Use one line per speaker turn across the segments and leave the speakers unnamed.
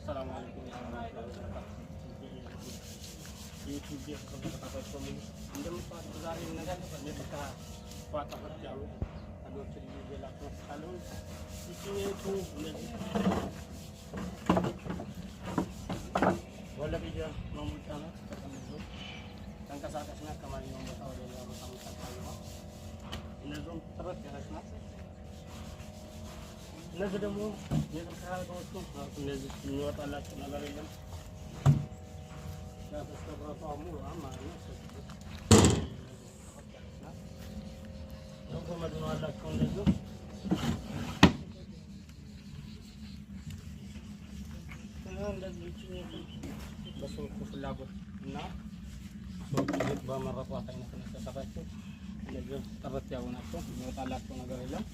السلام عليكم ورحمة الله وبركاته. يوتيوب دي ከተከታተላችሁ እንደምታውቁት ዛሬ ነገር ለተካ ፏጣፈት ያሉ አዶች ይዘላችሁ ካለው ይቺኔቱ ለዚህ ወለ ቢጃ ማሙጣና ተቀምጦ ተንቀሳቀስና ከማንኛውም ቦታ ወደ ሌላ ቦታ መጣጣው እነዚህም ጥረት ያረሽና እነዚህ ደግሞ የዝርካታዎቹ እነዚህ የሚወጣላችሁ ነገር የለም ያተስተብረታው ሙሉ አማራ ነው ደግሞ መድነው አላችሁ እንደዚህ እንደዚህ ይችላል በሰው ፍላጎት እና ሰው በመረጧት አይነት ነው ተሰራቸው እንደዚህ ጥረት ያው ናቸው የሚወጣላችሁ ነገር የለም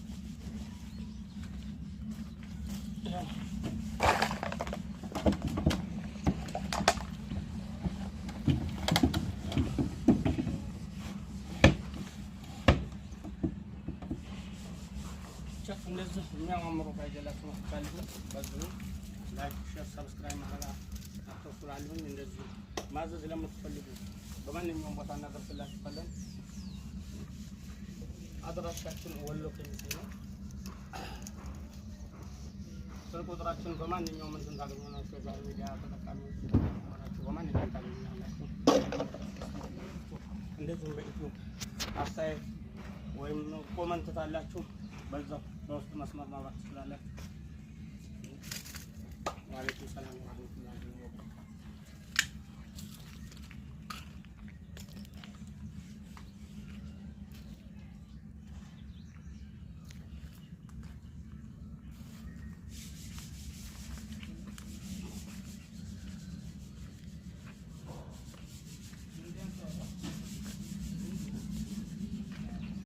እንደዚህ የሚያማምሩ ባይጀላችሁ ካሉ በዚህ ላይክ ሼር ሰብስክራይብ ማድረግ አትርሱ። እንደዚህ ማዘዝ ለምትፈልጉ በማንኛውም ቦታ እናደርስላችኋለን። አድራሻችን ወሎ ከሚሴ ነው። ስልክ ቁጥራችን በማንኛውም እንትን ታገኙናችሁ። ሶሻል ሚዲያ ተጠቃሚዎች ሆናችሁ በማንኛውም ታገኙናላችሁ። እንደዚህ በዩቲዩብ አስተያየት ወይም ኮመንት ታላችሁ በዛው በውስጥ መስመር ማውራት ትችላላችሁ። ወአለይኩም ሰላም ወራህመቱላህ